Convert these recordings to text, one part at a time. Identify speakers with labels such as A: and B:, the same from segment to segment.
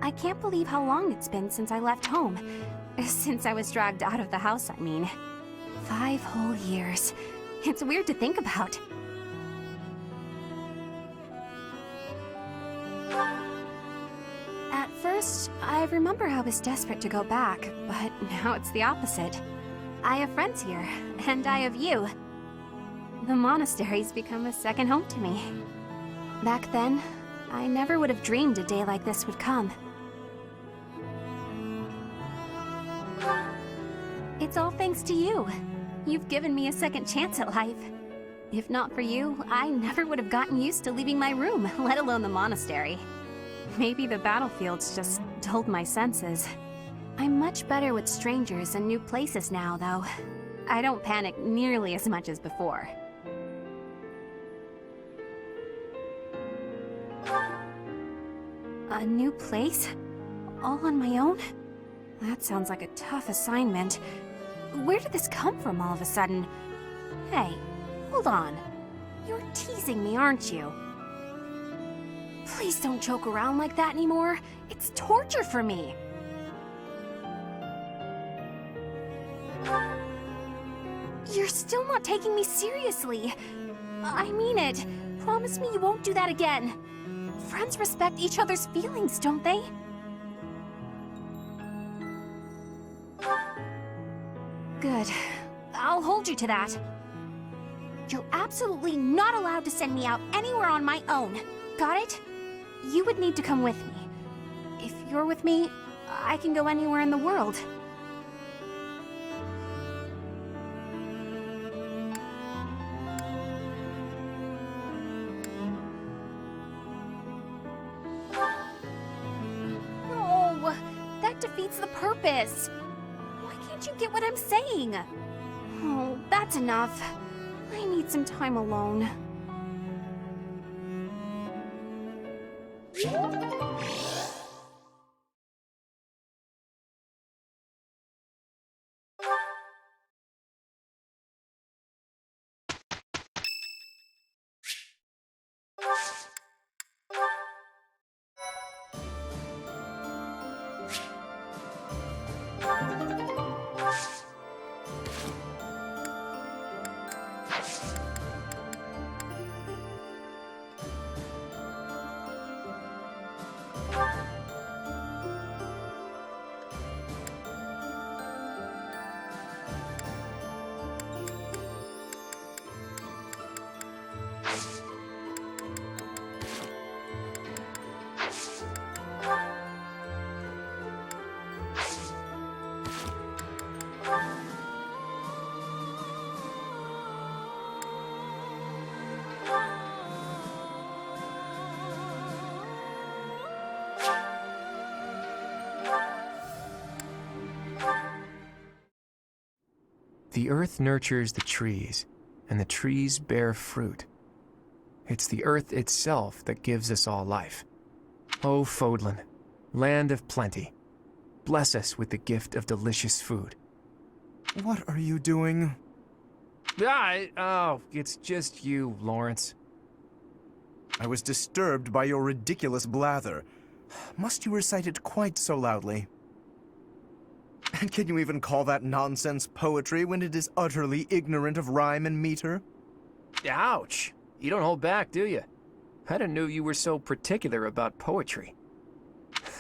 A: I can't believe how long it's been since I left home. Since I was dragged out of the house, I mean. 5 whole years. It's weird to think about. At first, I remember I was desperate to go back, but now it's the opposite. I have friends here, and I have you. The monastery's become a second home to me. Back then, I never would have dreamed a day like this would come. It's all thanks to you. You've given me a second chance at life. If not for you, I never would have gotten used to leaving my room, let alone the monastery. Maybe the battlefields just dulled my senses. I'm much better with strangers and new places now, though. I don't panic nearly as much as before. A new place? All on my own? That sounds like a tough assignment. Where did this come from all of a sudden? Hey, hold on. You're teasing me, aren't you? Please don't joke around like that anymore. It's torture for me. You're still not taking me seriously. I mean it. Promise me you won't do that again. Friends respect each other's feelings, don't they? Good. I'll hold you to that. You're absolutely not allowed to send me out anywhere on my own. Got it? You would need to come with me. If you're with me, I can go anywhere in the world. No, that defeats the purpose. Why can't you get what I'm saying? Oh, that's enough. I need some time alone.
B: The earth nurtures the trees, and the trees bear fruit. It's the earth itself that gives us all life. O Fodlan, land of plenty, bless us with the gift of delicious food.
C: What are you doing?
B: Oh, it's just you, Lawrence.
C: I was disturbed by your ridiculous blather. Must you recite it quite so loudly? And can you even call that nonsense poetry when it is utterly ignorant of rhyme and meter?
B: Ouch! You don't hold back, do you? I didn't know you were so particular about poetry.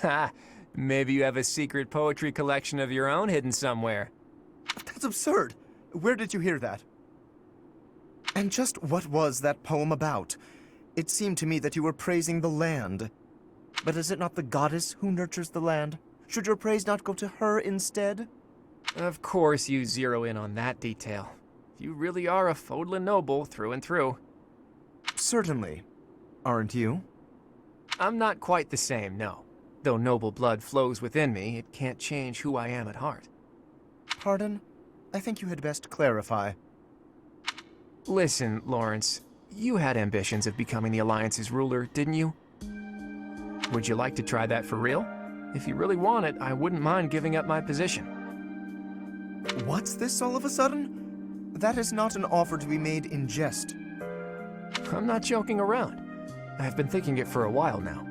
B: Ha! Maybe you have a secret poetry collection of your own hidden somewhere.
C: That's absurd. Where did you hear that? And just what was that poem about? It seemed to me that you were praising the land. But is it not the goddess who nurtures the land? Should your praise not go to her instead?
B: Of course you zero in on that detail. You really are a Fodlan noble through and through.
C: Certainly. Aren't you?
B: I'm not quite the same, no. Though noble blood flows within me, it can't change who I am at heart.
C: Pardon? I think you had best clarify.
B: Listen, Lawrence, you had ambitions of becoming the Alliance's ruler, didn't you? Would you like to try that for real? If you really want it, I wouldn't mind giving up my position.
C: What's this all of a sudden? That is not an offer to be made in jest.
B: I'm not joking around. I've been thinking it for a while now.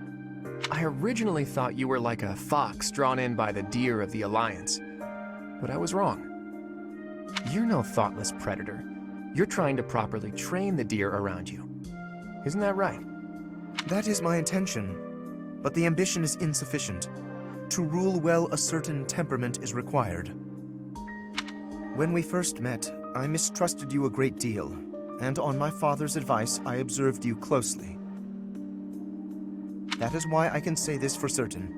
B: I originally thought you were like a fox drawn in by the deer of the Alliance. But I was wrong. You're no thoughtless predator. You're trying to properly train the deer around you. Isn't that right?
C: That is my intention, but the ambition is insufficient. To rule well, a certain temperament is required. When we first met, I mistrusted you a great deal, and on my father's advice, I observed you closely. That is why I can say this for certain.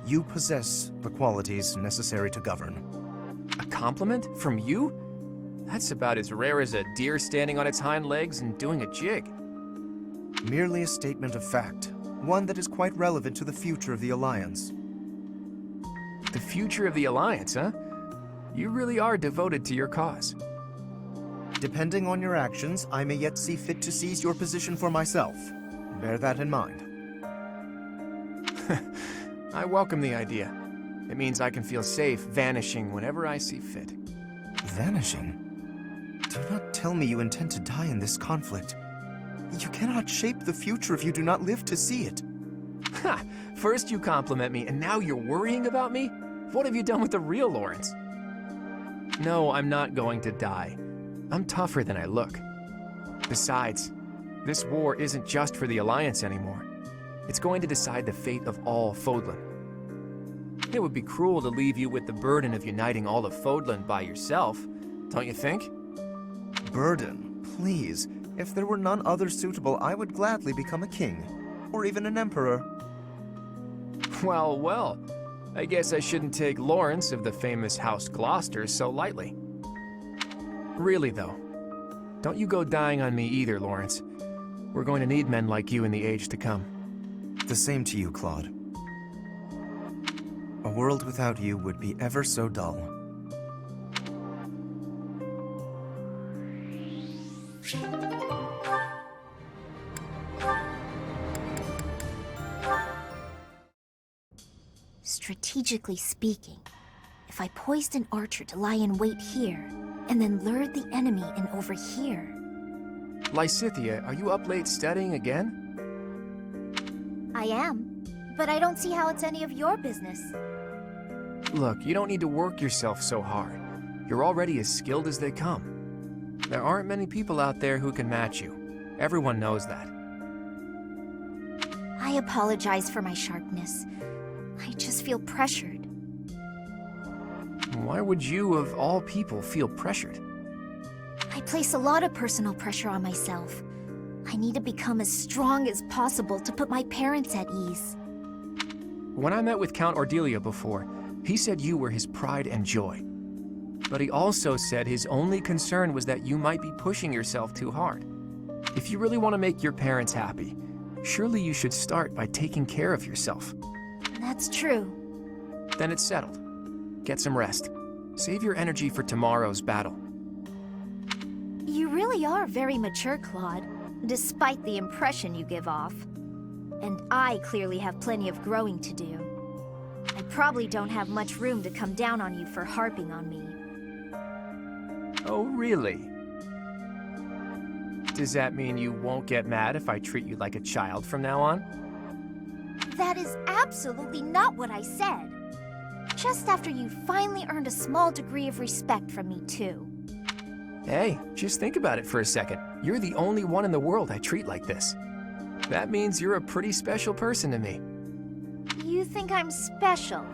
C: You possess the qualities necessary to govern.
B: A compliment from you? That's about as rare as a deer standing on its hind legs and doing a jig.
C: Merely a statement of fact, one that is quite relevant to the future of the Alliance.
B: The future of the Alliance, huh? You really are devoted to your cause.
C: Depending on your actions, I may yet see fit to seize your position for myself. Bear that in mind.
B: I welcome the idea. It means I can feel safe vanishing whenever I see fit.
C: Vanishing? Do not tell me you intend to die in this conflict. You cannot shape the future if you do not live to see it.
B: Ha! First you compliment me, and now you're worrying about me? What have you done with the real Lawrence? No, I'm not going to die. I'm tougher than I look. Besides, this war isn't just for the Alliance anymore. It's going to decide the fate of all Fodlan. It would be cruel to leave you with the burden of uniting all of Fodlan by yourself, don't you think?
C: Burden? Please. If there were none other suitable, I would gladly become a king, or even an emperor.
B: Well, well. I guess I shouldn't take Lawrence of the famous House Gloucester so lightly. Really, though, don't you go dying on me either, Lawrence. We're going to need men like you in the age to come.
C: The same to you, Claude. A world without you would be ever so dull.
D: Strategically speaking, if I poised an archer to lie in wait here, and then lured the enemy in over here...
B: Lysithea, are you up late studying again?
D: I am, but I don't see how it's any of your business.
B: Look, you don't need to work yourself so hard. You're already as skilled as they come. There aren't many people out there who can match you. Everyone knows that.
D: I apologize for my sharpness. I just feel pressured.
B: Why would you, of all people, feel pressured?
D: I place a lot of personal pressure on myself. I need to become as strong as possible to put my parents at ease.
B: When I met with Count Ordelia before, he said you were his pride and joy. But he also said his only concern was that you might be pushing yourself too hard. If you really want to make your parents happy, surely you should start by taking care of yourself.
D: That's true.
B: Then it's settled. Get some rest. Save your energy for tomorrow's battle.
D: You really are very mature, Claude, despite the impression you give off. And I clearly have plenty of growing to do. I probably don't have much room to come down on you for harping on me.
B: Oh, really? Does that mean you won't get mad if I treat you like a child from now on?
D: That is absolutely not what I said. Just after you finally earned a small degree of respect from me, too.
B: Hey, just think about it for a second. You're the only one in the world I treat like this. That means you're a pretty special person to me.
D: You think I'm special?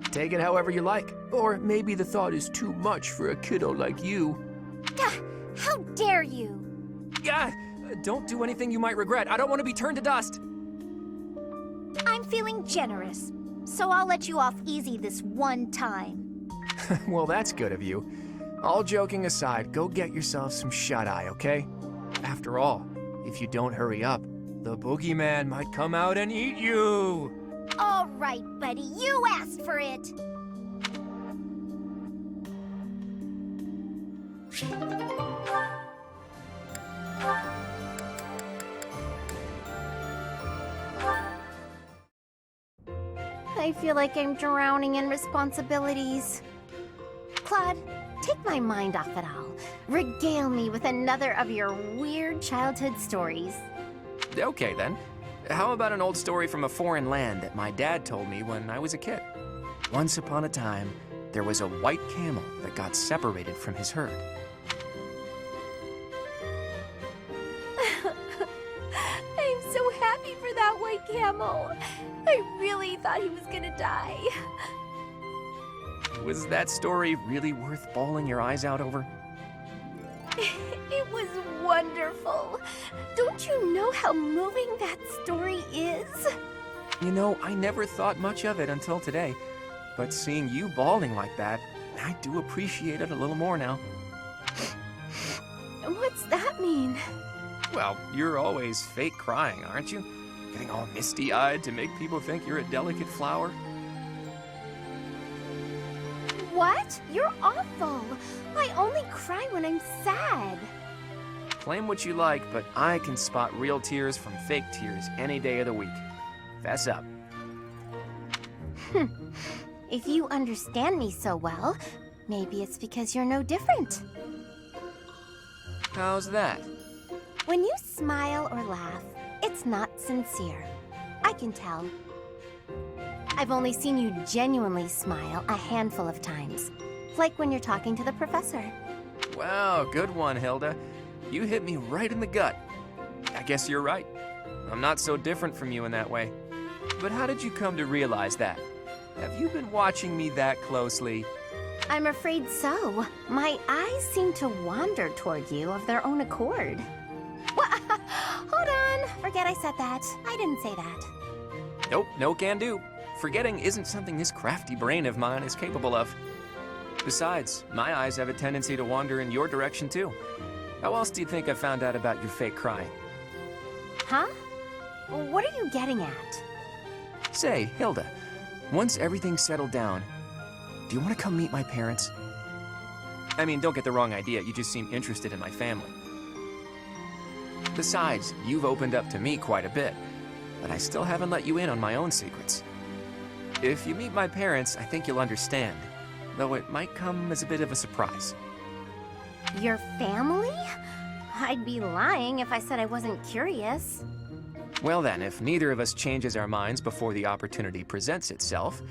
B: Take it however you like. Or maybe the thought is too much for a kiddo like you.
D: Gah! How dare you!
B: Gah! Don't do anything you might regret. I don't want to be turned to dust.
D: I'm feeling generous, so I'll let you off easy this one time.
B: Well, that's good of you. All joking aside, go get yourself some shut-eye, okay? After all, if you don't hurry up, the boogeyman might come out and eat you!
D: All right, buddy, you asked for it! I feel like I'm drowning in responsibilities. Claude, take my mind off it all. Regale me with another of your weird childhood stories.
B: Okay, then. How about an old story from a foreign land that my dad told me when I was a kid? Once upon a time, there was a white camel that got separated from his herd.
A: I'm so happy for that white camel. I really thought he was gonna die.
B: Was that story really worth bawling your eyes out over?
A: It was wonderful. Don't you know how moving that story is?
B: You know, I never thought much of it until today. But seeing you bawling like that, I do appreciate it a little more now.
A: What's that mean?
B: Well, you're always fake crying, aren't you? Getting all misty-eyed to make people think you're a delicate flower.
A: What? You're awful. I only cry when I'm sad.
B: Claim what you like, but I can spot real tears from fake tears any day of the week. Fess up.
A: If you understand me so well, maybe it's because you're no different.
B: How's that?
A: When you smile or laugh, it's not sincere. I can tell. I've only seen you genuinely smile a handful of times. Like when you're talking to the professor.
B: Wow, good one, Hilda. You hit me right in the gut. I guess you're right. I'm not so different from you in that way. But how did you come to realize that? Have you been watching me that closely?
A: I'm afraid so. My eyes seem to wander toward you of their own accord. What? Hold on. Forget I said that. I didn't say that.
B: Nope, no can do. Forgetting isn't something this crafty brain of mine is capable of. Besides, my eyes have a tendency to wander in your direction too. How else do you think I found out about your fake crying?
A: Huh? What are you getting at?
B: Say, Hilda, once everything's settled down, do you want to come meet my parents? I mean, don't get the wrong idea, you just seem interested in my family. Besides, you've opened up to me quite a bit, but I still haven't let you in on my own secrets. If you meet my parents, I think you'll understand, though it might come as a bit of a surprise.
A: Your family? I'd be lying if I said I wasn't curious.
B: Well then, if neither of us changes our minds before the opportunity presents itself,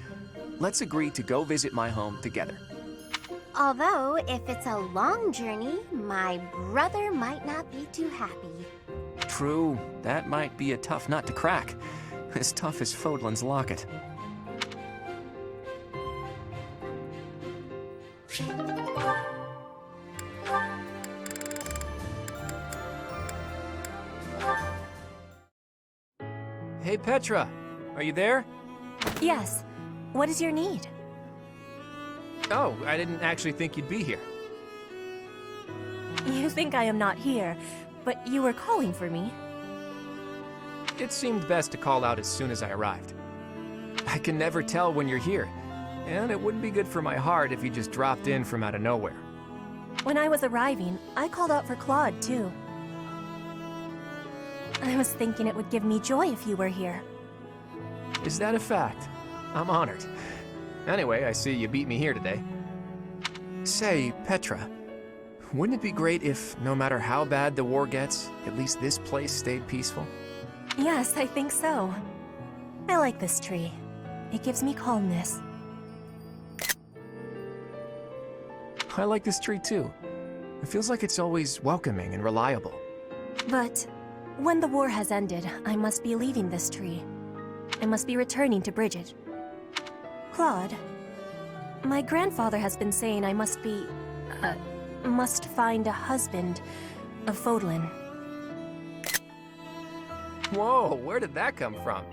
B: let's agree to go visit my home together.
A: Although, if it's a long journey, my brother might not be too happy.
B: True, that might be a tough nut to crack. As tough as Fodlan's locket. Hey Petra, are you there?
E: Yes. What is your need?
B: Oh, I didn't actually think you'd be here.
E: You think I am not here, but you were calling for me.
B: It seemed best to call out as soon as I arrived. I can never tell when you're here, and it wouldn't be good for my heart if you just dropped in from out of nowhere.
E: When I was arriving, I called out for Claude, too. I was thinking it would give me joy if you were here.
B: Is that a fact? I'm honored. Anyway, I see you beat me here today. Say, Petra, wouldn't it be great if, no matter how bad the war gets, at least this place stayed peaceful?
E: Yes, I think so. I like this tree. It gives me calmness.
B: I like this tree too. It feels like it's always welcoming and reliable.
E: But when the war has ended, I must be leaving this tree. I must be returning to Bridget. Claude, my grandfather has been saying I must find a husband of Fodlan.
B: Whoa, where did that come from?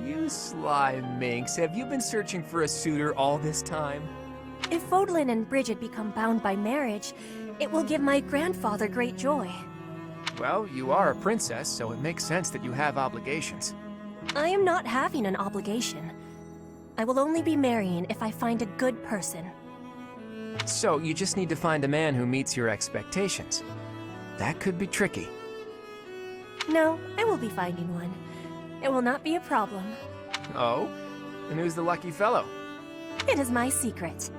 B: You sly minx, have you been searching for a suitor all this time?
E: If Fodlan and Bridget become bound by marriage, it will give my grandfather great joy.
B: Well, you are a princess, so it makes sense that you have obligations.
E: I am not having an obligation. I will only be marrying if I find a good person.
B: So you just need to find a man who meets your expectations. That could be tricky.
E: No, I will be finding one. It will not be a problem.
B: Oh? And who's the lucky fellow?
E: It is my secret.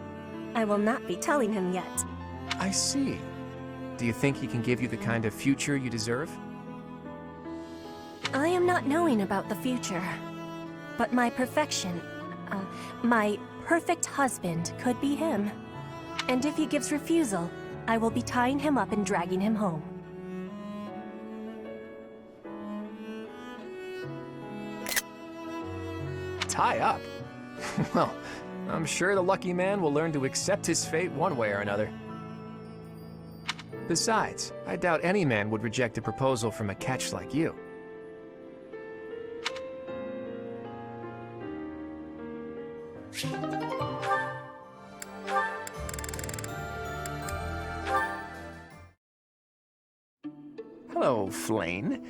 E: I will not be telling him yet.
B: I see. Do you think he can give you the kind of future you deserve?
E: I am not knowing about the future, but my perfect husband could be him. And if he gives refusal, I will be tying him up and dragging him home.
B: Tie up? Well, I'm sure the lucky man will learn to accept his fate one way or another. Besides, I doubt any man would reject a proposal from a catch like you. Hello, Flane.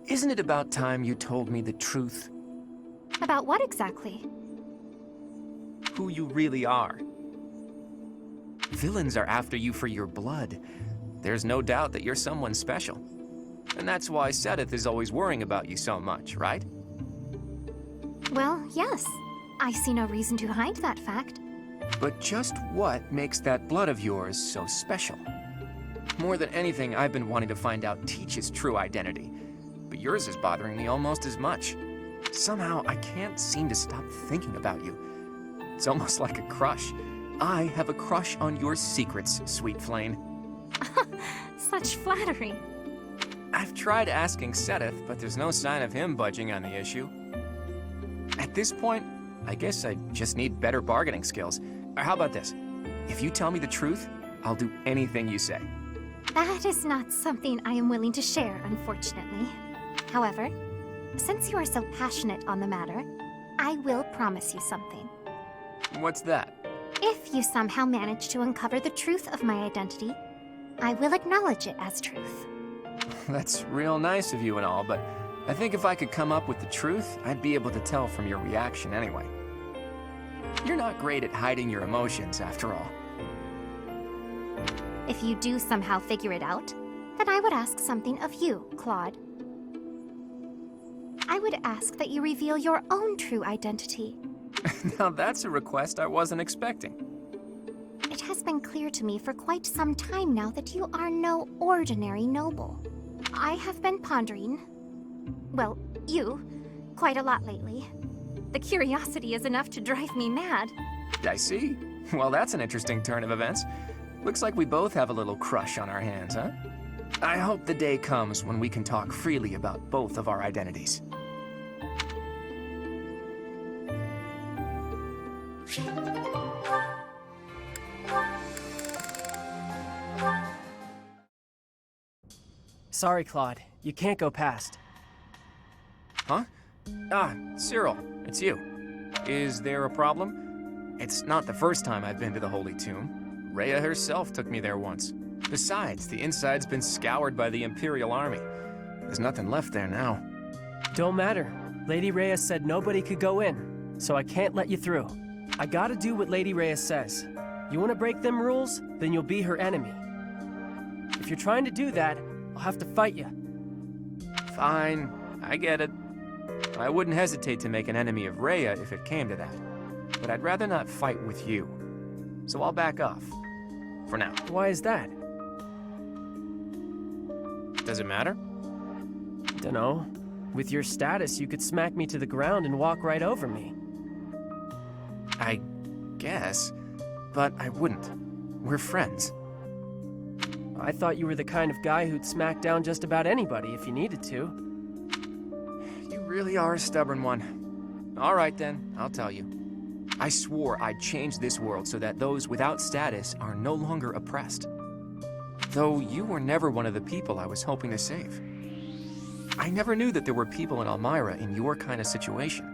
B: Isn't it about time you told me the truth?
A: About what exactly?
B: Who you really are. Villains are after you for your blood. There's no doubt that you're someone special. And that's why Cerf is always worrying about you so much, right?
A: Well, yes. I see no reason to hide that fact.
B: But just what makes that blood of yours so special? More than anything, I've been wanting to find out Teach's true identity. But yours is bothering me almost as much. Somehow, I can't seem to stop thinking about you. It's almost like a crush. I have a crush on your secrets, sweet Flane.
A: Such flattery.
B: I've tried asking Cerf, but there's no sign of him budging on the issue. At this point, I guess I just need better bargaining skills. Or how about this? If you tell me the truth, I'll do anything you say.
A: That is not something I am willing to share, unfortunately. However, since you are so passionate on the matter, I will promise you something.
B: What's that?
A: If you somehow manage to uncover the truth of my identity, I will acknowledge it as truth.
B: That's real nice of you and all, but I think if I could come up with the truth, I'd be able to tell from your reaction anyway. You're not great at hiding your emotions, after all.
A: If you do somehow figure it out, then I would ask something of you, Claude. I would ask that you reveal your own true identity.
B: Now that's a request I wasn't expecting.
A: It has been clear to me for quite some time now that you are no ordinary noble. I have been pondering, well, you, quite a lot lately. The curiosity is enough to drive me mad.
B: I see. Well, that's an interesting turn of events. Looks like we both have a little crush on our hands, huh? I hope the day comes when we can talk freely about both of our identities.
F: Sorry, Claude. You can't go past.
B: Huh? Ah, Cyril, it's you. Is there a problem? It's not the first time I've been to the Holy Tomb. Rhea herself took me there once. Besides, the inside's been scoured by the Imperial Army. There's nothing left there now.
F: Don't matter. Lady Rhea said nobody could go in, so I can't let you through. I gotta do what Lady Rhea says. You wanna break them rules? Then you'll be her enemy. If you're trying to do that, I'll have to fight you.
B: Fine, I get it. I wouldn't hesitate to make an enemy of Rhea if it came to that. But I'd rather not fight with you. So I'll back off. For now.
F: Why is that?
B: Does it matter?
F: Dunno. With your status, you could smack me to the ground and walk right over me.
B: I guess. But I wouldn't. We're friends.
F: I thought you were the kind of guy who'd smack down just about anybody if you needed to.
B: You really are a stubborn one. All right then, I'll tell you. I swore I'd change this world so that those without status are no longer oppressed. Though you were never one of the people I was hoping to save. I never knew that there were people in Elmira in your kind of situation.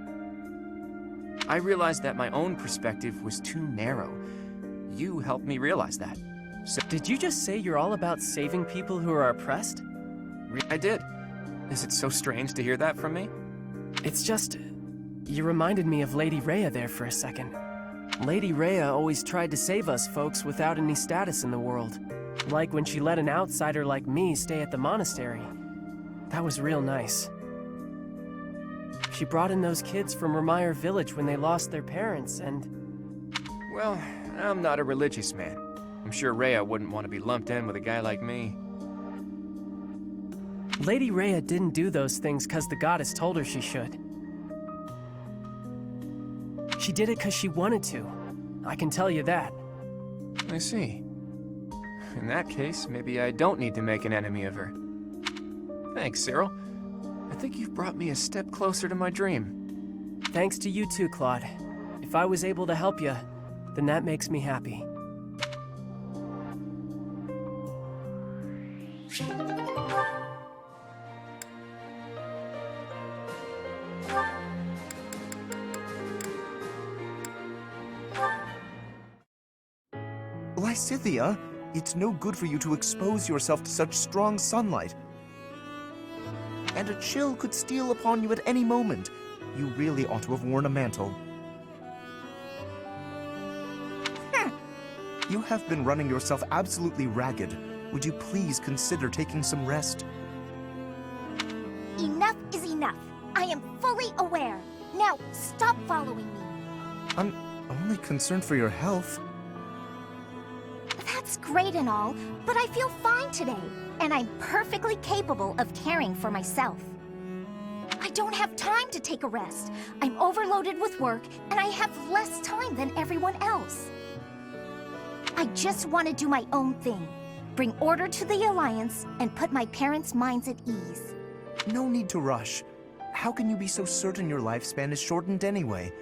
B: I realized that my own perspective was too narrow. You helped me realize that. So
F: Did you just say you're all about saving people who are oppressed?
B: I did. Is it so strange to hear that from me?
F: It's just... You reminded me of Lady Rhea there for a second. Lady Rhea always tried to save us folks without any status in the world. Like when she let an outsider like me stay at the monastery. That was real nice. She brought in those kids from Remire Village when they lost their parents, and...
B: Well, I'm not a religious man. I'm sure Rhea wouldn't want to be lumped in with a guy like me.
F: Lady Rhea didn't do those things because the goddess told her she should. She did it because she wanted to. I can tell you that.
B: I see. In that case, maybe I don't need to make an enemy of her. Thanks, Cyril. I think you've brought me a step closer to my dream.
F: Thanks to you too, Claude. If I was able to help you, then that makes me happy.
C: Lysithea, it's no good for you to expose yourself to such strong sunlight. And a chill could steal upon you at any moment. You really ought to have worn a mantle. You have been running yourself absolutely ragged. Would you please consider taking some rest?
D: Enough is enough. I am fully aware. Now, stop following me.
C: I'm only concerned for your health.
D: That's great and all, but I feel fine today, and I'm perfectly capable of caring for myself. I don't have time to take a rest. I'm overloaded with work, and I have less time than everyone else. I just want to do my own thing, bring order to the Alliance, and put my parents' minds at ease.
C: No need to rush. How can you be so certain your lifespan is shortened anyway?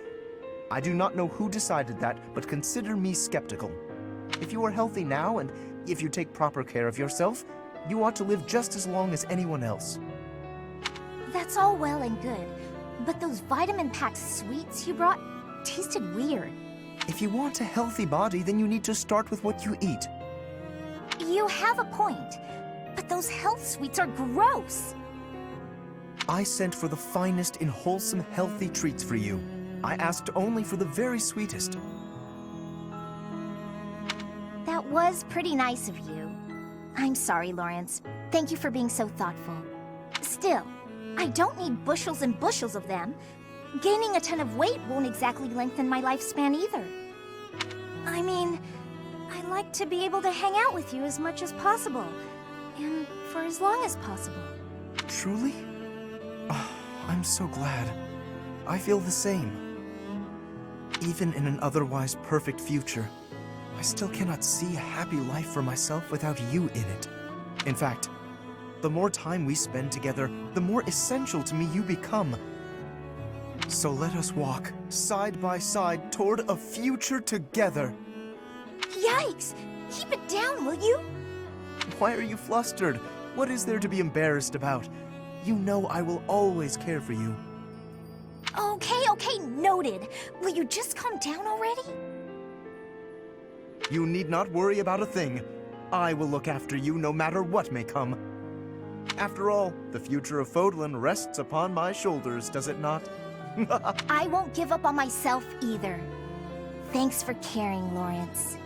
C: I do not know who decided that, but consider me skeptical. If you are healthy now, and if you take proper care of yourself, you ought to live just as long as anyone else.
D: That's all well and good, but those vitamin-packed sweets you brought tasted weird.
C: If you want a healthy body, then you need to start with what you eat.
D: You have a point, but those health sweets are gross.
C: I sent for the finest in wholesome, healthy treats for you. I asked only for the very sweetest.
D: That was pretty nice of you. I'm sorry, Lawrence. Thank you for being so thoughtful. Still, I don't need bushels and bushels of them. Gaining a ton of weight won't exactly lengthen my lifespan either. I mean, I like to be able to hang out with you as much as possible, and for as long as possible.
C: Truly? Oh, I'm so glad. I feel the same. Even in an otherwise perfect future, I still cannot see a happy life for myself without you in it. In fact, the more time we spend together, the more essential to me you become. So let us walk side by side toward a future together.
D: Yikes! Keep it down, will you?
C: Why are you flustered? What is there to be embarrassed about? You know I will always care for you.
D: Okay, noted. Will you just calm down already?
C: You need not worry about a thing. I will look after you no matter what may come. After all, the future of Fodlan rests upon my shoulders, does it not?
D: I won't give up on myself either. Thanks for caring, Lawrence.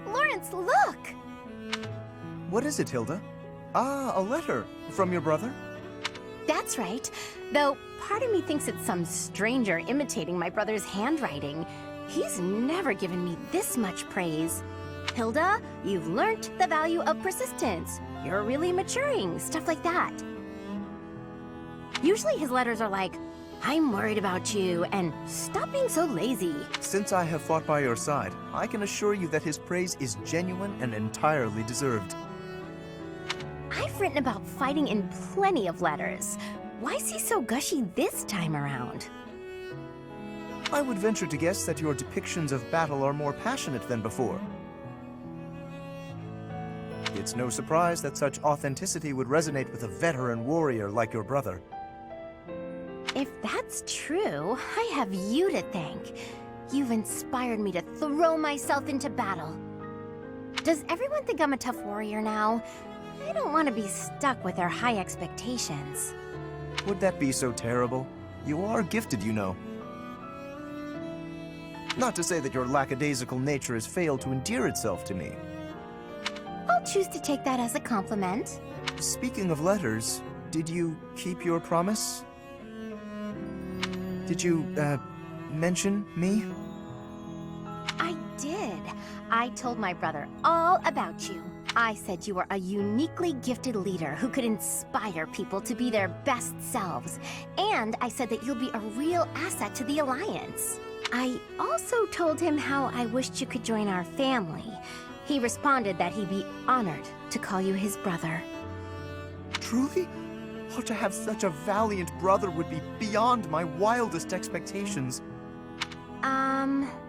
D: Lawrence, look!
C: What is it, Hilda? Ah, a letter. From your brother?
A: That's right. Though part of me thinks it's some stranger imitating my brother's handwriting. He's never given me this much praise. Hilda, you've learnt the value of persistence. You're really maturing, stuff like that. Usually his letters are like, I'm worried about you, and stop being so lazy.
C: Since I have fought by your side, I can assure you that his praise is genuine and entirely deserved.
A: I've written about fighting in plenty of letters. Why is he so gushy this time around?
C: I would venture to guess that your depictions of battle are more passionate than before. It's no surprise that such authenticity would resonate with a veteran warrior like your brother.
A: If that's true, I have you to thank. You've inspired me to throw myself into battle. Does everyone think I'm a tough warrior now? I don't want to be stuck with their high expectations.
C: Would that be so terrible? You are gifted, you know. Not to say that your lackadaisical nature has failed to endear itself to me.
A: I'll choose to take that as a compliment.
C: Speaking of letters, did you keep your promise? Did you, mention me?
A: I did. I told my brother all about you. I said you were a uniquely gifted leader who could inspire people to be their best selves. And I said that you'll be a real asset to the Alliance. I also told him how I wished you could join our family. He responded that he'd be honored to call you his brother.
C: Truly? Oh, to have such a valiant brother would be beyond my wildest expectations.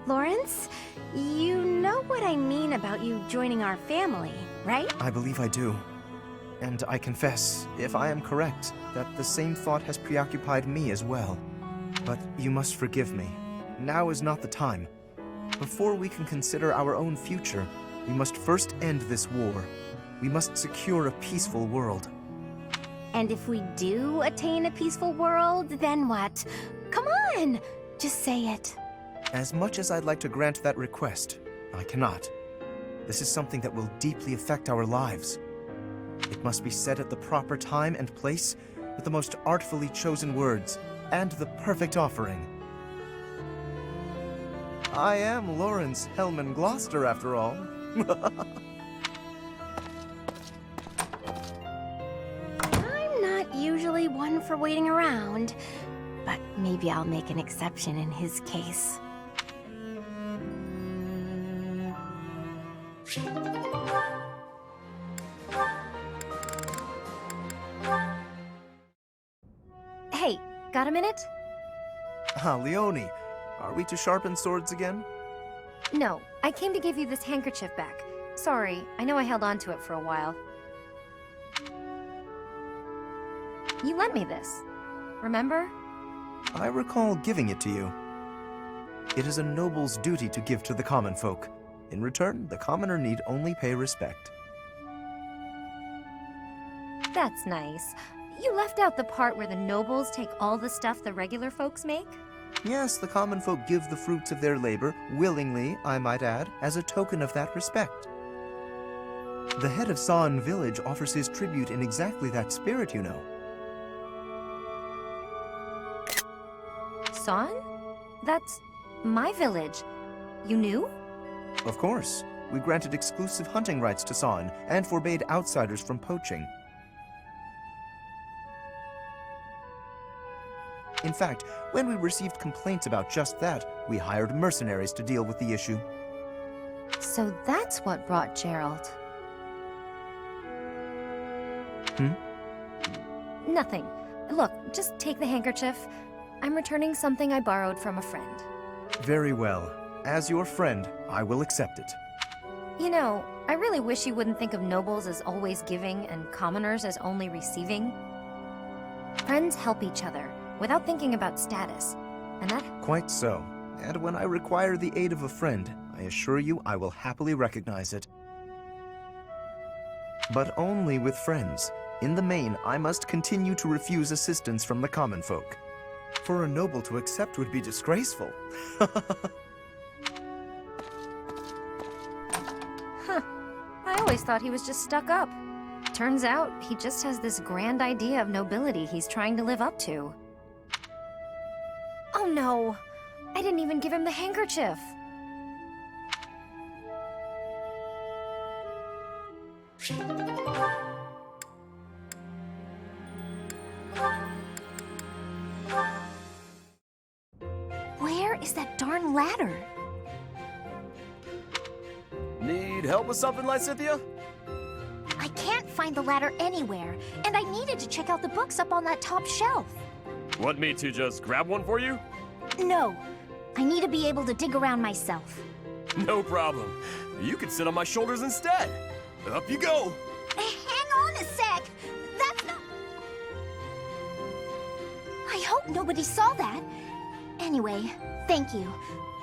A: Lawrence? You know what I mean about you joining our family, right?
C: I believe I do. And I confess, if I am correct, that the same thought has preoccupied me as well. But you must forgive me. Now is not the time. Before we can consider our own future, we must first end this war. We must secure a peaceful world.
A: And if we do attain a peaceful world, then what? Come on! Just say it.
C: As much as I'd like to grant that request, I cannot. This is something that will deeply affect our lives. It must be said at the proper time and place, with the most artfully chosen words, and the perfect offering. I am Lawrence Hellman Gloucester, after all.
A: I'm not usually one for waiting around, but maybe I'll make an exception in his case.
D: Hey, got a minute?
C: Leone, are we to sharpen swords again?
D: No, I came to give you this handkerchief back. Sorry, I know I held on to it for a while. You lent me this. Remember?
C: I recall giving it to you. It is a noble's duty to give to the common folk. In return, the commoner need only pay respect.
D: That's nice. You left out the part where the nobles take all the stuff the regular folks make?
C: Yes, the common folk give the fruits of their labor, willingly, I might add, as a token of that respect. The head of Saan village offers his tribute in exactly that spirit, you know.
D: Saan? That's my village. You knew?
C: Of course. We granted exclusive hunting rights to Saan, and forbade outsiders from poaching. In fact, when we received complaints about just that, we hired mercenaries to deal with the issue.
D: So that's what brought Gerald. Nothing. Look, just take the handkerchief. I'm returning something I borrowed from a friend.
C: Very well. As your friend, I will accept it.
D: You know, I really wish you wouldn't think of nobles as always giving and commoners as only receiving. Friends help each other, without thinking about status. And that...
C: Quite so. And when I require the aid of a friend, I assure you I will happily recognize it. But only with friends. In the main, I must continue to refuse assistance from the common folk. For a noble to accept would be disgraceful.
D: Huh. I always thought he was just stuck up. Turns out, he just has this grand idea of nobility he's trying to live up to. Oh no! I didn't even give him the handkerchief! Where is that darn ladder?
F: Need help with something, Lysithia?
D: I can't find the ladder anywhere, and I needed to check out the books up on that top shelf.
F: Want me to just grab one for you?
D: No, I need to be able to dig around myself.
F: No problem. You can sit on my shoulders instead. Up you go.
D: Hang on a sec! That's not... I hope nobody saw that. Anyway, thank you.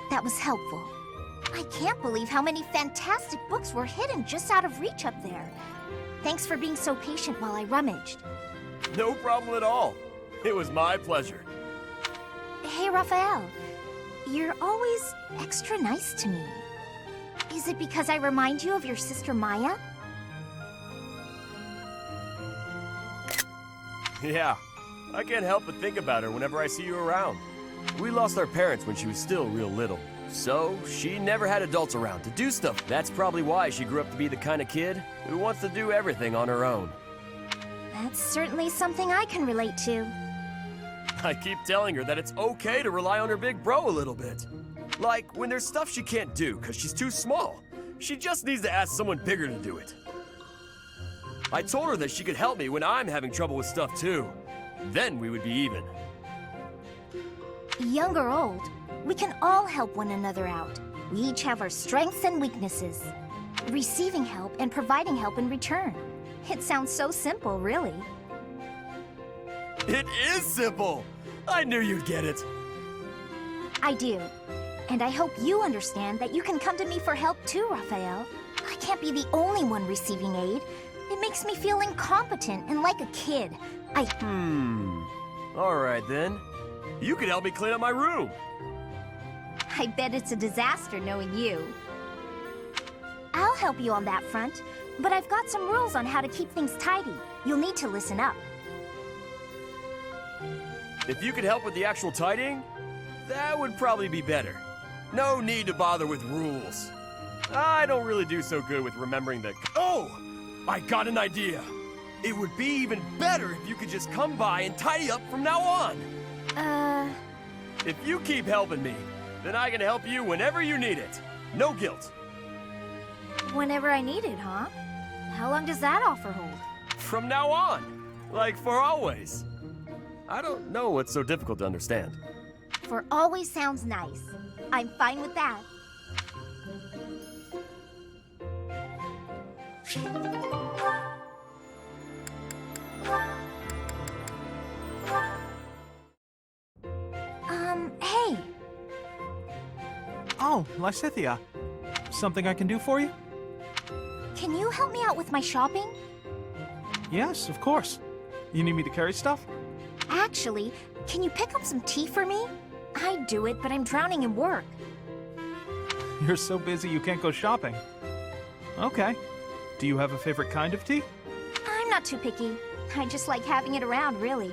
D: That was helpful. I can't believe how many fantastic books were hidden just out of reach up there. Thanks for being so patient while I rummaged.
F: No problem at all. It was my pleasure.
D: Hey, Raphael. You're always extra nice to me. Is it because I remind you of your sister Maya?
F: Yeah, I can't help but think about her whenever I see you around.
G: We lost our parents when she was still real little. So, she never had adults around to do stuff. That's probably why she grew up to be the kind of kid who wants to do everything on her own.
D: That's certainly something I can relate to.
G: I keep telling her that it's okay to rely on her big bro a little bit. Like, when there's stuff she can't do because she's too small. She just needs to ask someone bigger to do it. I told her that she could help me when I'm having trouble with stuff too. Then we would be even.
D: Young or old, we can all help one another out. We each have our strengths and weaknesses. Receiving help and providing help in return. It sounds so simple, really.
G: It is simple! I knew you'd get it.
D: I do. And I hope you understand that you can come to me for help too, Raphael. I can't be the only one receiving aid. It makes me feel incompetent and like a kid.
G: Alright then. You could help me clean up my room.
D: I bet it's a disaster knowing you. I'll help you on that front, but I've got some rules on how to keep things tidy. You'll need to listen up.
G: If you could help with the actual tidying, that would probably be better. No need to bother with rules. I don't really do so good with remembering the... Oh! I got an idea! It would be even better if you could just come by and tidy up from now on! If you keep helping me, then I can help you whenever you need it. No guilt.
D: Whenever I need it, huh? How long does that offer hold?
G: From now on. Like for always. I don't know what's so difficult to understand.
D: For always sounds nice. I'm fine with that. Hey!
H: Oh, Lysithia. Something I can do for you?
D: Can you help me out with my shopping?
H: Yes, of course. You need me to carry stuff?
D: Actually, can you pick up some tea for me? I'd do it, but I'm drowning in work.
H: You're so busy you can't go shopping. Okay. Do you have a favorite kind of tea?
D: I'm not too picky. I just like having it around, really.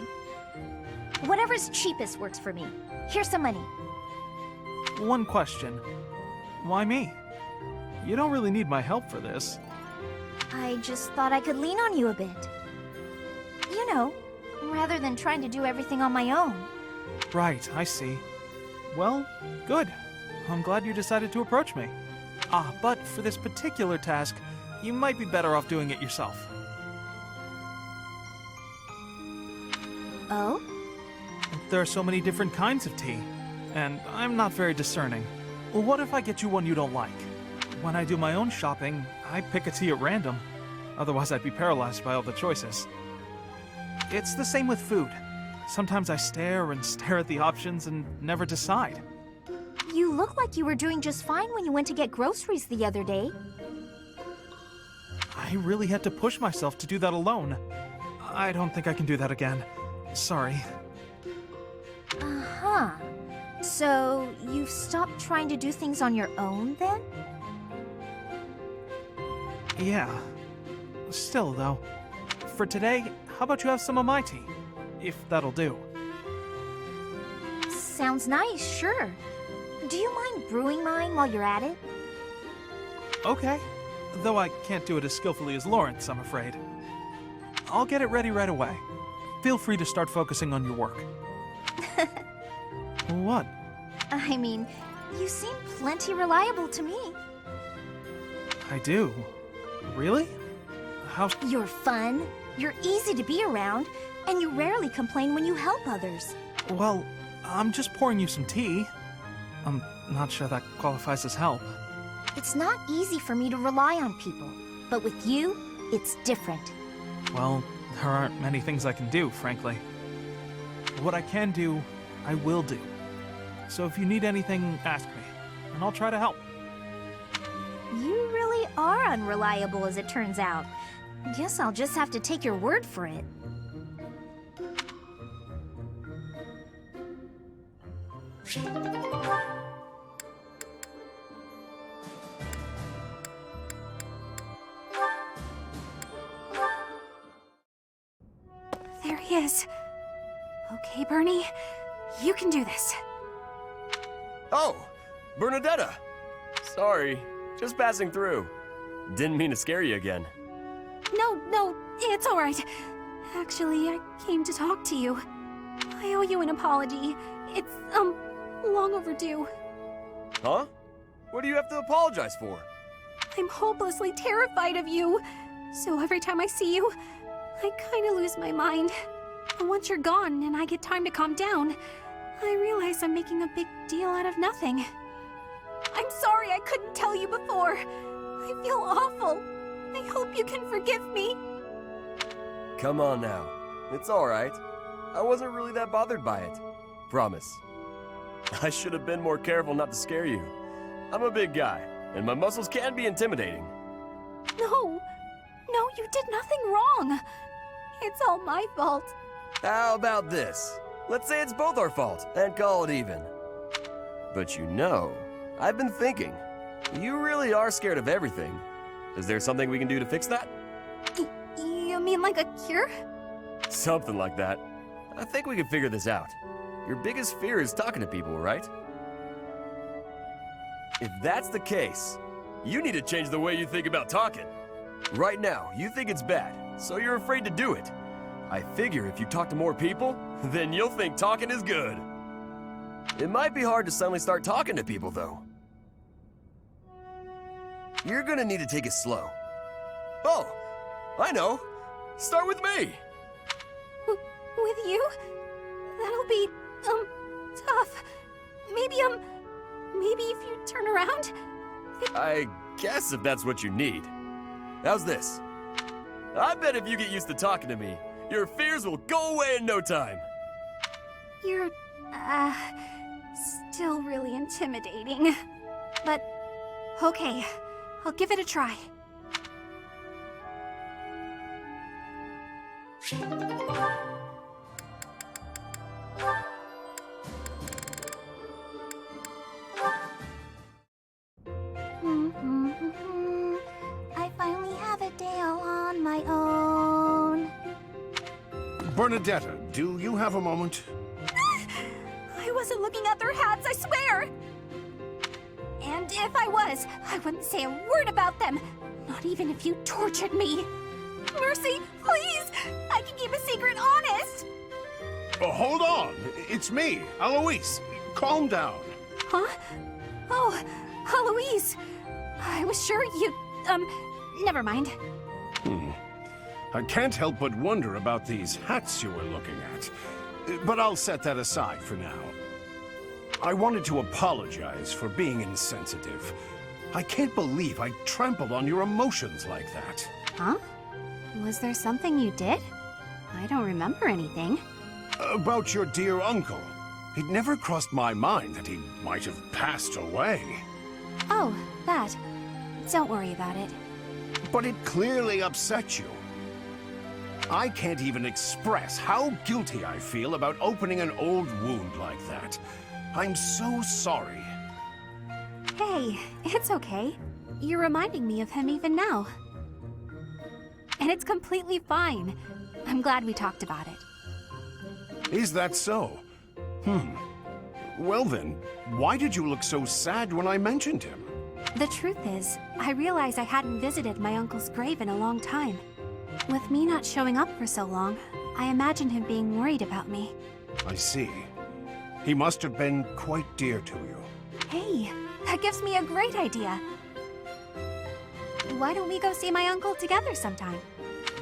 D: Whatever's cheapest works for me. Here's some money.
H: One question. Why me? You don't really need my help for this.
D: I just thought I could lean on you a bit. You know, rather than trying to do everything on my own.
H: Right, I see. Well, good. I'm glad you decided to approach me. But for this particular task, you might be better off doing it yourself.
D: Oh?
H: There are so many different kinds of tea, and I'm not very discerning. Well, what if I get you one you don't like? When I do my own shopping, I pick a tea at random. Otherwise, I'd be paralyzed by all the choices. It's the same with food. Sometimes I stare and stare at the options and never decide.
D: You look like you were doing just fine when you went to get groceries the other day.
H: I really had to push myself to do that alone. I don't think I can do that again. Sorry.
D: Uh-huh. So, you've stopped trying to do things on your own, then?
H: Yeah. Still, though. For today, how about you have some of my tea? If that'll do.
D: Sounds nice, sure. Do you mind brewing mine while you're at it?
H: Okay. Though I can't do it as skillfully as Lawrence, I'm afraid. I'll get it ready right away. Feel free to start focusing on your work. What?
D: I mean, you seem plenty reliable to me.
H: I do. Really? How...
D: You're fun, you're easy to be around, and you rarely complain when you help others.
H: Well, I'm just pouring you some tea. I'm not sure that qualifies as help.
D: It's not easy for me to rely on people, but with you, it's different.
H: Well, there aren't many things I can do, frankly. What I can do, I will do. So if you need anything, ask me, and I'll try to help.
D: You really are unreliable, as it turns out. Guess I'll just have to take your word for it.
A: There he is. Okay, Bernie, you can do this.
G: Oh, Bernadetta! Sorry, just passing through. Didn't mean to scare you again.
A: No, it's all right. Actually, I came to talk to you. I owe you an apology. It's, long overdue.
G: Huh? What do you have to apologize for?
A: I'm hopelessly terrified of you. So every time I see you, I kinda lose my mind. And once you're gone and I get time to calm down, I realize I'm making a big deal out of nothing. I'm sorry I couldn't tell you before. I feel awful. I hope you can forgive me.
G: Come on now. It's alright. I wasn't really that bothered by it. Promise. I should have been more careful not to scare you. I'm a big guy, and my muscles can be intimidating.
A: No, you did nothing wrong. It's all my fault.
G: How about this? Let's say it's both our fault, and call it even. But you know, I've been thinking. You really are scared of everything. Is there something we can do to fix that?
A: You mean like a cure?
G: Something like that. I think we can figure this out. Your biggest fear is talking to people, right? If that's the case, you need to change the way you think about talking. Right now, you think it's bad, so you're afraid to do it. I figure if you talk to more people, then you'll think talking is good. It might be hard to suddenly start talking to people, though. You're gonna need to take it slow. Oh, I know. Start with me.
A: With you? That'll be, tough. Maybe if you turn around?
G: I guess if that's what you need. How's this? I bet if you get used to talking to me, your fears will go away in no time.
A: You're, still really intimidating. But, okay, I'll give it a try. I finally have a day all on my own.
I: Bernadetta, do you have a moment?
A: I wasn't looking at their hats, I swear! And if I was, I wouldn't say a word about them. Not even if you tortured me. Mercy, please! I can keep a secret honest!
I: Hold on. It's me, Alois. Calm down.
A: Huh? Oh, Eloise. I was sure you, never mind.
I: I can't help but wonder about these hats you were looking at. But I'll set that aside for now. I wanted to apologize for being insensitive. I can't believe I trampled on your emotions like that.
A: Huh? Was there something you did? I don't remember anything.
I: About your dear uncle. It never crossed my mind that he might have passed away.
A: Oh, that. Don't worry about it.
I: But it clearly upset you. I can't even express how guilty I feel about opening an old wound like that. I'm so sorry.
A: Hey, it's okay. You're reminding me of him even now. And it's completely fine. I'm glad we talked about it.
I: Is that so? Well then, why did you look so sad when I mentioned him?
A: The truth is, I realized I hadn't visited my uncle's grave in a long time. With me not showing up for so long, I imagined him being worried about me.
I: I see. He must have been quite dear to you.
A: Hey, that gives me a great idea. Why don't we go see my uncle together sometime?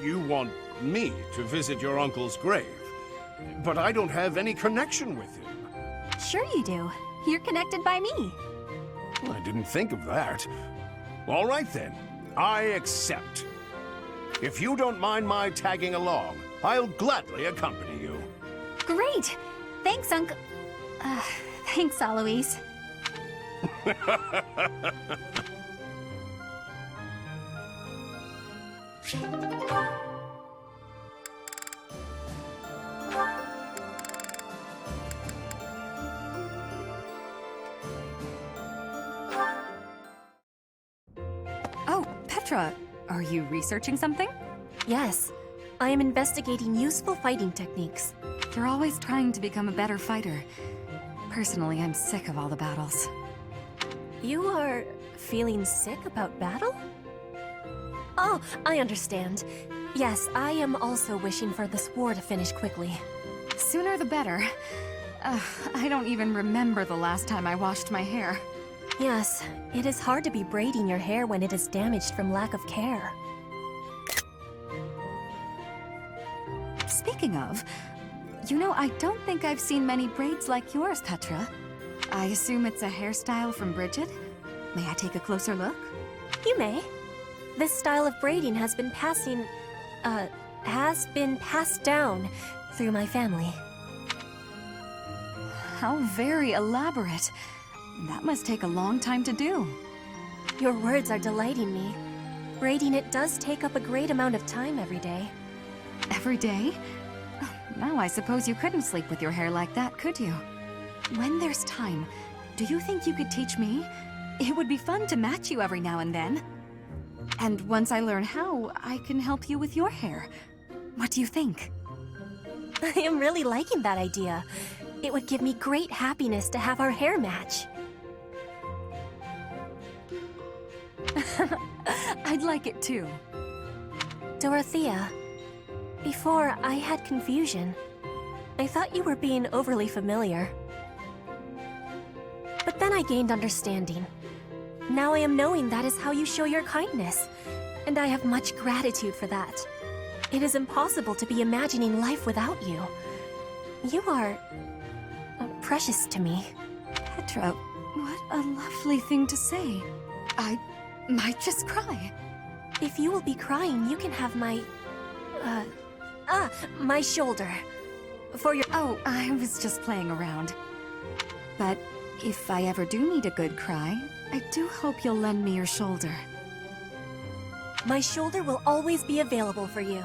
I: You want me to visit your uncle's grave, but I don't have any connection with him.
A: Sure you do. You're connected by me.
I: I didn't think of that. All right then, I accept. If you don't mind my tagging along, I'll gladly accompany you.
A: Great! Thanks, Uncle... thanks, Alois.
J: Oh, Petra, are you researching something?
E: Yes, I am investigating useful fighting techniques.
J: You're always trying to become a better fighter. Personally, I'm sick of all the battles.
E: You are feeling sick about battle? Oh, I understand. Yes, I am also wishing for this war to finish quickly.
J: Sooner the better. I don't even remember the last time I washed my hair.
E: Yes, it is hard to be braiding your hair when it is damaged from lack of care.
J: Speaking of, you know, I don't think I've seen many braids like yours, Petra. I assume it's a hairstyle from Bridget? May I take a closer look?
E: You may. This style of braiding has been passed down through my family.
J: How very elaborate. That must take a long time to do.
E: Your words are delighting me. Braiding it does take up a great amount of time every day.
J: Every day? Now I suppose you couldn't sleep with your hair like that, could you? When there's time, do you think you could teach me? It would be fun to match you every now and then. And once I learn how, I can help you with your hair. What do you think?
E: I am really liking that idea. It would give me great happiness to have our hair match.
J: I'd like it too.
E: Dorothea, before I had confusion. I thought you were being overly familiar. But then I gained understanding. Now I am knowing that is how you show your kindness, and I have much gratitude for that. It is impossible to be imagining life without you. You are precious to me.
J: Petra, what a lovely thing to say. I might just cry.
E: If you will be crying, you can have my shoulder. For your—
J: Oh, I was just playing around. But if I ever do need a good cry, I do hope you'll lend me your shoulder.
E: My shoulder will always be available for you.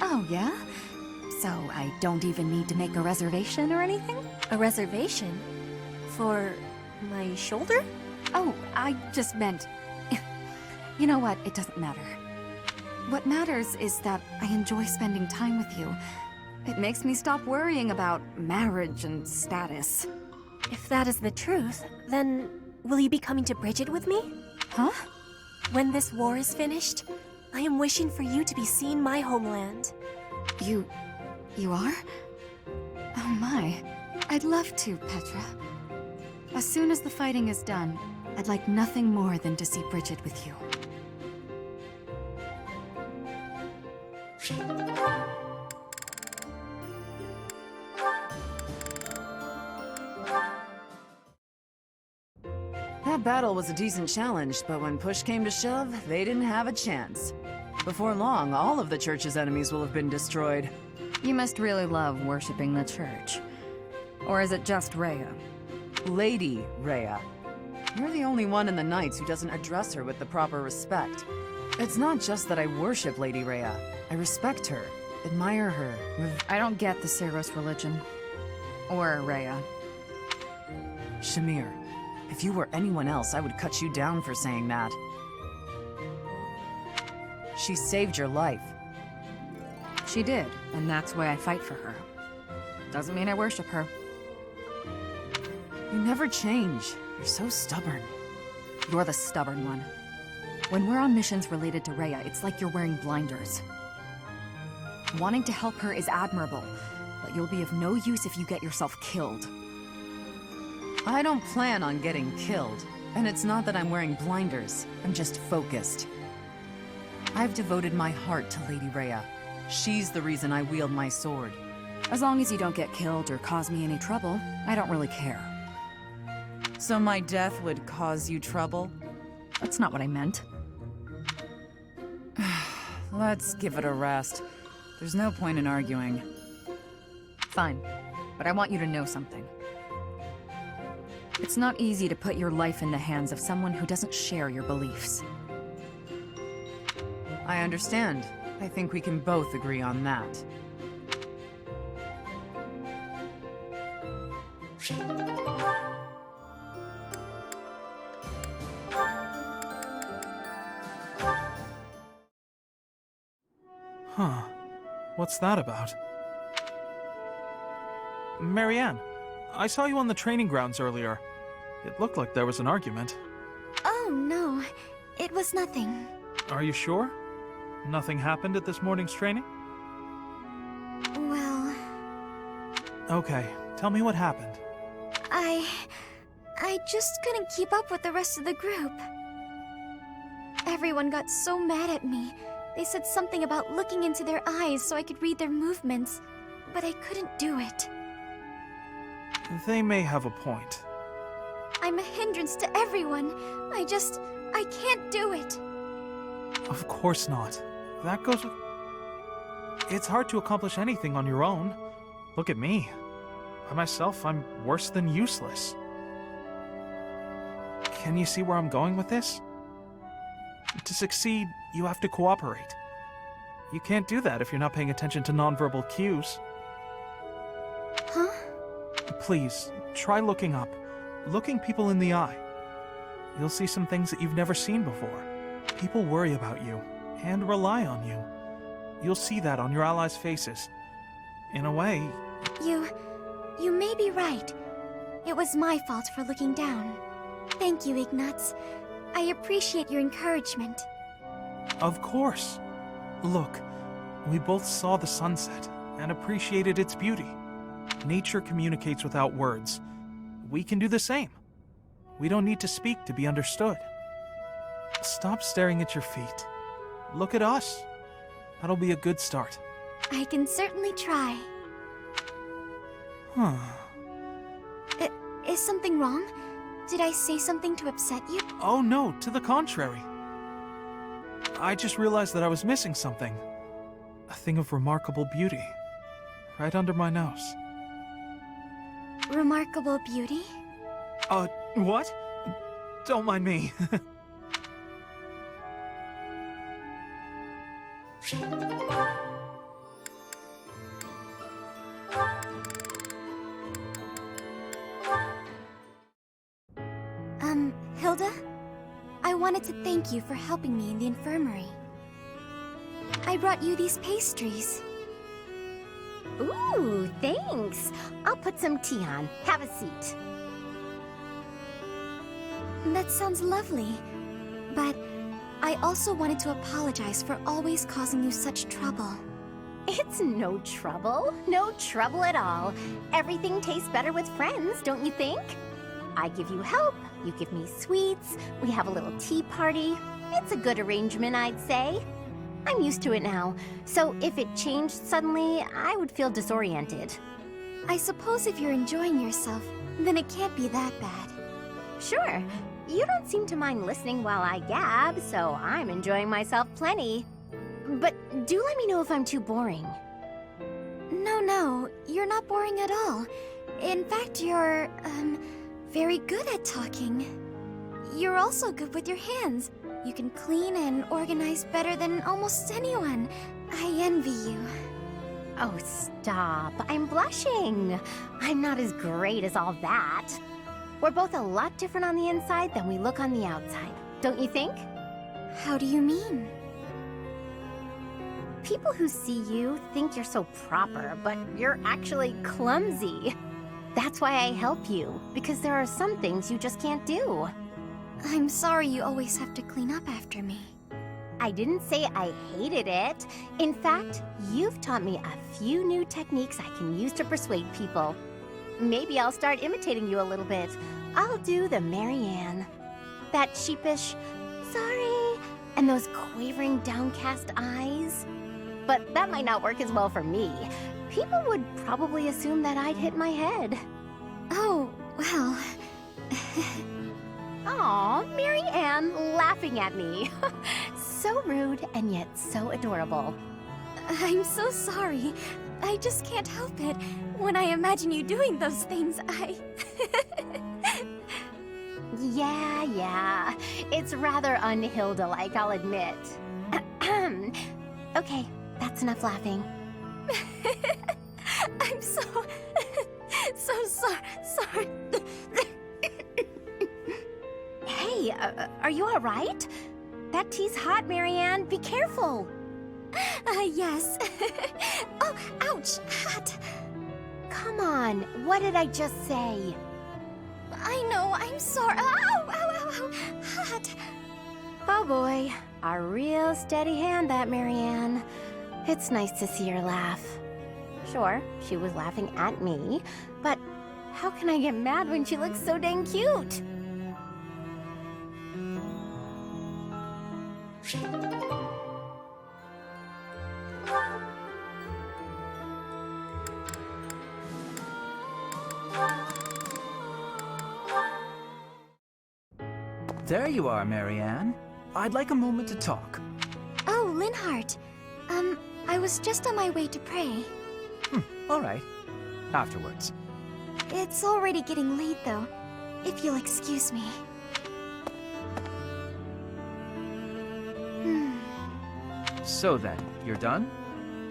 J: Oh, yeah? So I don't even need to make a reservation or anything?
E: A reservation? For my shoulder?
J: Oh, I just meant... You know what? It doesn't matter. What matters is that I enjoy spending time with you. It makes me stop worrying about marriage and status.
E: If that is the truth, then will you be coming to Bridget with me?
J: Huh?
E: When this war is finished, I am wishing for you to be seeing my homeland.
J: You are? Oh my. I'd love to, Petra. As soon as the fighting is done, I'd like nothing more than to see Bridget with you.
K: That battle was a decent challenge, but when push came to shove, they didn't have a chance. Before long, all of the church's enemies will have been destroyed.
J: You must really love worshipping the church. Or is it just Rhea?
K: Lady Rhea. You're the only one in the Knights who doesn't address her with the proper respect. It's not just that I worship Lady Rhea. I respect her, admire her.
J: I don't get the Cerf religion. Or Rhea.
K: Shamir, if you were anyone else, I would cut you down for saying that. She saved your life.
J: She did, and that's why I fight for her. Doesn't mean I worship her.
K: You never change. You're so stubborn.
J: You're the stubborn one. When we're on missions related to Rhea, it's like you're wearing blinders. Wanting to help her is admirable, but you'll be of no use if you get yourself killed.
K: I don't plan on getting killed, and it's not that I'm wearing blinders. I'm just focused. I've devoted my heart to Lady Rhea. She's the reason I wield my sword.
J: As long as you don't get killed or cause me any trouble, I don't really care.
K: So my death would cause you trouble?
J: That's not what I meant.
K: Let's give it a rest. There's no point in arguing.
J: Fine, but I want you to know something. It's not easy to put your life in the hands of someone who doesn't share your beliefs.
K: I understand. I think we can both agree on that.
H: Huh. What's that about? Marianne, I saw you on the training grounds earlier. It looked like there was an argument.
D: Oh, no. It was nothing.
H: Are you sure? Nothing happened at this morning's training?
D: Well,
H: Okay, tell me what happened.
D: I just couldn't keep up with the rest of the group. Everyone got so mad at me. They said something about looking into their eyes so I could read their movements, but I couldn't do it.
H: They may have a point.
D: I'm a hindrance to everyone. I can't do it.
H: Of course not. That goes with... It's hard to accomplish anything on your own. Look at me. By myself, I'm worse than useless. Can you see where I'm going with this? To succeed, you have to cooperate. You can't do that if you're not paying attention to nonverbal cues.
D: Huh?
H: Please, try looking up. Looking people in the eye. You'll see some things that you've never seen before. People worry about you, and rely on you. You'll see that on your allies' faces. In a way...
D: You may be right. It was my fault for looking down. Thank you, Ignatz. I appreciate your encouragement.
H: Of course. Look, we both saw the sunset, and appreciated its beauty. Nature communicates without words. We can do the same. We don't need to speak to be understood. Stop staring at your feet. Look at us. That'll be a good start.
D: I can certainly try.
H: Huh.
D: Is something wrong? Did I say something to upset you?
H: Oh no, to the contrary. I just realized that I was missing something. A thing of remarkable beauty. Right under my nose.
D: Remarkable beauty?
H: What? Don't mind me.
D: Hilda? I wanted to thank you for helping me in the infirmary. I brought you these pastries.
A: Ooh, thanks. I'll put some tea on. Have a seat.
D: That sounds lovely. But I also wanted to apologize for always causing you such trouble.
A: It's no trouble. No trouble at all. Everything tastes better with friends, don't you think? I give you help, you give me sweets, we have a little tea party. It's a good arrangement, I'd say. I'm used to it now, so if it changed suddenly, I would feel disoriented.
D: I suppose if you're enjoying yourself, then it can't be that bad.
A: Sure, you don't seem to mind listening while I gab, so I'm enjoying myself plenty. But do let me know if I'm too boring.
D: No, you're not boring at all. In fact, you're, very good at talking. You're also good with your hands. You can clean and organize better than almost anyone. I envy you.
A: Oh, stop. I'm blushing. I'm not as great as all that. We're both a lot different on the inside than we look on the outside, don't you think?
D: How do you mean?
A: People who see you think you're so proper, but you're actually clumsy. That's why I help you, because there are some things you just can't do.
D: I'm sorry you always have to clean up after me.
A: I didn't say I hated it. In fact, you've taught me a few new techniques I can use to persuade people. Maybe I'll start imitating you a little bit. I'll do the Marianne. That sheepish, sorry, and those quavering downcast eyes. But that might not work as well for me. People would probably assume that I'd hit my head.
D: Oh, well...
A: Aw, Marianne laughing at me. So rude and yet so adorable.
D: I'm so sorry. I just can't help it. When I imagine you doing those things,
A: Yeah. It's rather un-Hilda-like, I'll admit. Okay, that's enough laughing.
D: I'm so sorry.
A: Hey, are you all right? That tea's hot, Marianne. Be careful.
D: Yes. Oh, ouch, hot.
A: Come
D: come on. What did I just say? I know, I'm sorry. Ow, ow, ow, ow. Hot. Oh boy, a real steady hand, that Marianne. It's nice to see her laugh. Sure, she was laughing at me, but how can I get mad when she looks so dang cute?
L: There you are, Marianne. I'd like a moment to talk.
D: Oh, Linhardt. I was just on my way to pray.
L: All right. Afterwards.
D: It's already getting late, though. If you'll excuse me.
L: So then, you're done?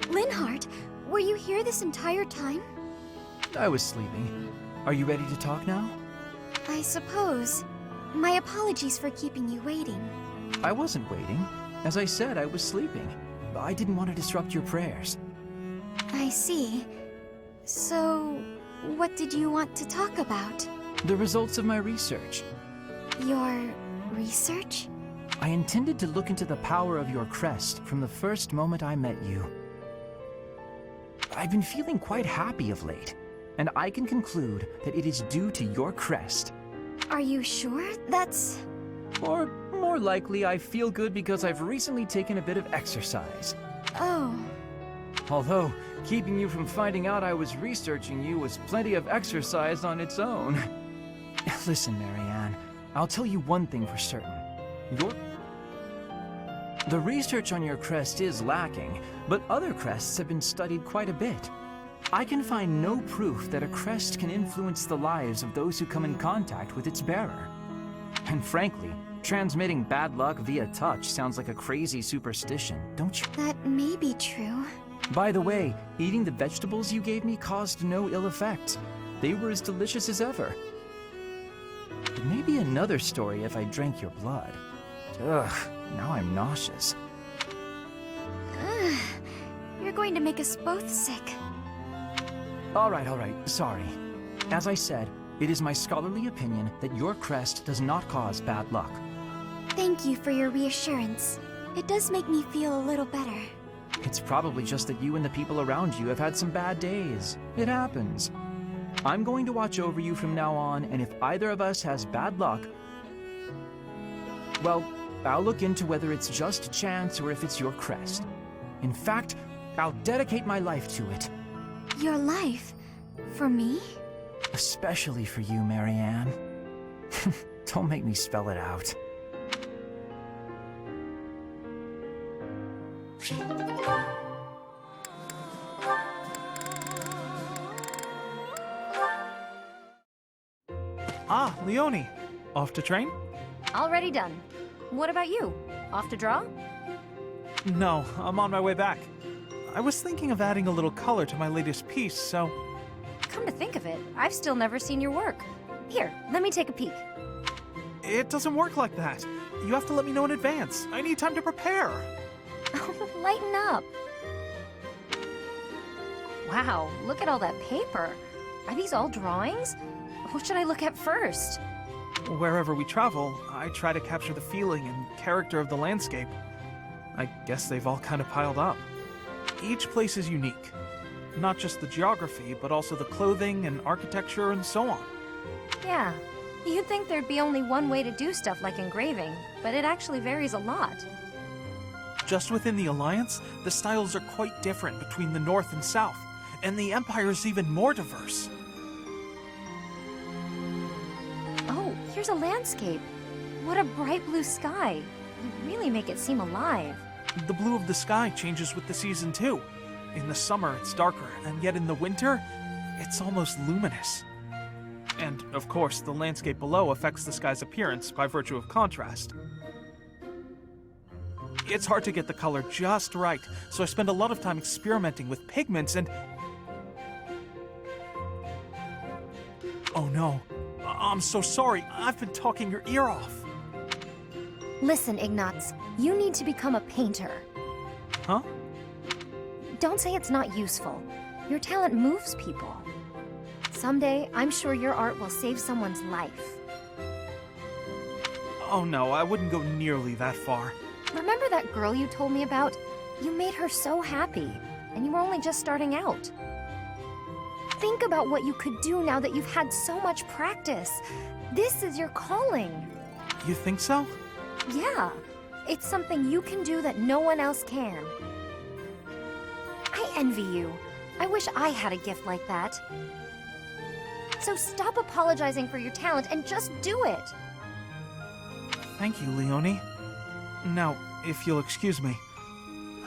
D: Linhardt, were you here this entire time?
L: I was sleeping. Are you ready to talk now?
D: I suppose. My apologies for keeping you waiting.
L: I wasn't waiting. As I said, I was sleeping. I didn't want to disrupt your prayers.
D: I see. So, what did you want to talk about?
L: The results of my research.
D: Your research?
L: I intended to look into the power of your crest from the first moment I met you. I've been feeling quite happy of late, and I can conclude that it is due to your crest.
D: Are you sure that's...
L: Or more likely, I feel good because I've recently taken a bit of exercise.
D: Oh.
L: Although, keeping you from finding out I was researching you was plenty of exercise on its own. Listen, Marianne, I'll tell you one thing for certain. The research on your crest is lacking, but other crests have been studied quite a bit. I can find no proof that a crest can influence the lives of those who come in contact with its bearer. And frankly, transmitting bad luck via touch sounds like a crazy superstition, don't you?
D: That may be true.
L: By the way, eating the vegetables you gave me caused no ill effects. They were as delicious as ever. It may be another story if I drank your blood. Ugh, now I'm nauseous.
D: Ugh, you're going to make us both sick.
L: All right, sorry. As I said, it is my scholarly opinion that your crest does not cause bad luck.
D: Thank you for your reassurance. It does make me feel a little better.
L: It's probably just that you and the people around you have had some bad days. It happens. I'm going to watch over you from now on, and if either of us has bad luck, well, I'll look into whether it's just chance or if it's your crest. In fact, I'll dedicate my life to it.
D: Your life? For me?
L: Especially for you, Marianne. Don't make me spell it out.
H: Ah, Leonie. Off to train?
M: Already done. What about you? Off to draw?
H: No, I'm on my way back. I was thinking of adding a little color to my latest piece, so...
M: Come to think of it, I've still never seen your work. Here, let me take a peek.
H: It doesn't work like that. You have to let me know in advance. I need time to prepare.
M: Lighten up. Wow, look at all that paper. Are these all drawings? What should I look at first?
H: Wherever we travel, I try to capture the feeling and character of the landscape. I guess they've all kind of piled up. Each place is unique. Not just the geography, but also the clothing and architecture and so on.
M: Yeah, you'd think there'd be only one way to do stuff like engraving, but it actually varies a lot.
H: Just within the Alliance, the styles are quite different between the North and South, and the Empire is even more diverse.
M: Oh, here's a landscape. What a bright blue sky. You really make it seem alive.
H: The blue of the sky changes with the season too. In the summer, it's darker, and yet in the winter, it's almost luminous. And, of course, the landscape below affects the sky's appearance by virtue of contrast. It's hard to get the color just right, so I spend a lot of time experimenting with pigments and... Oh no. I'm so sorry. I've been talking your ear off.
M: Listen, Ignatz, you need to become a painter.
H: Huh?
M: Don't say it's not useful. Your talent moves people.
D: Someday, I'm sure your art will save someone's life.
H: Oh no, I wouldn't go nearly that far.
M: Remember that girl you told me about? You made her so happy, and you were only just starting out. Think about what you could do now that you've had so much practice. This is your calling.
H: You think so?
M: Yeah, it's something you can do that no one else can. I envy you. I wish I had a gift like that. So stop apologizing for your talent and just do it.
H: Thank you, Leonie. Now, if you'll excuse me,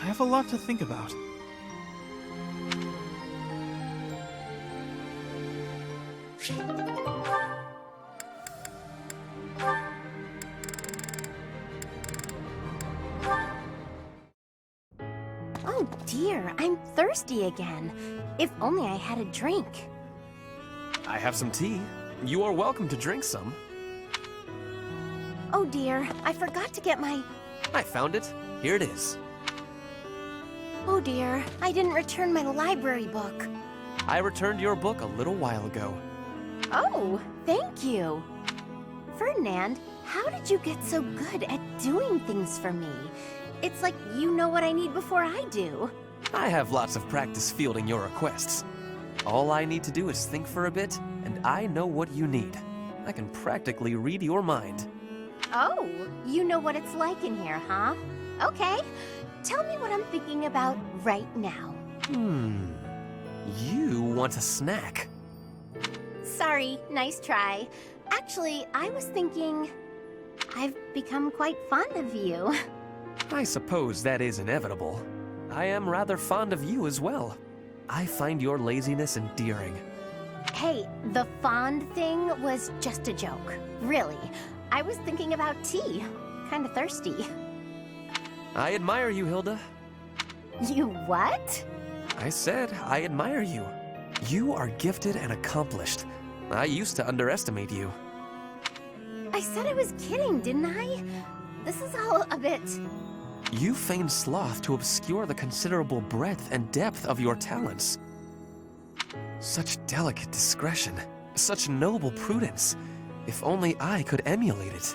H: I have a lot to think about.
A: Oh dear, I'm thirsty again. If only I had a drink.
G: I have some tea. You are welcome to drink some.
A: Oh dear, I forgot to get my...
G: I found it. Here it is.
A: Oh dear, I didn't return my library book.
G: I returned your book a little while ago.
A: Oh, thank you. Ferdinand, how did you get so good at doing things for me? It's like you know what I need before I do.
G: I have lots of practice fielding your requests. All I need to do is think for a bit, and I know what you need. I can practically read your mind.
A: Oh, you know what it's like in here, huh? Okay, tell me what I'm thinking about right now.
G: You want a snack.
A: Sorry, nice try. Actually, I was thinking... I've become quite fond of you.
G: I suppose that is inevitable. I am rather fond of you as well. I find your laziness endearing.
A: Hey, the fond thing was just a joke. Really. I was thinking about tea. Kinda thirsty.
G: I admire you, Hilda.
A: You what?
G: I said I admire you. You are gifted and accomplished. I used to underestimate you.
A: I said I was kidding, didn't I? This is all a bit...
G: You feigned sloth to obscure the considerable breadth and depth of your talents. Such delicate discretion, such noble prudence. If only I could emulate it.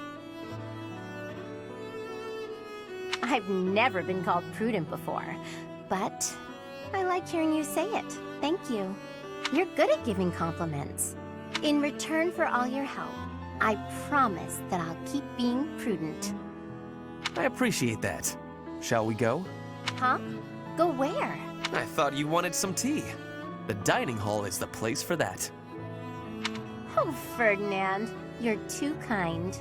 A: I've never been called prudent before, but I like hearing you say it. Thank you. You're good at giving compliments. In return for all your help, I promise that I'll keep being prudent.
G: I appreciate that. Shall we go?
A: Huh? Go where?
G: I thought you wanted some tea. The dining hall is the place for that.
A: Oh, Ferdinand, you're too kind.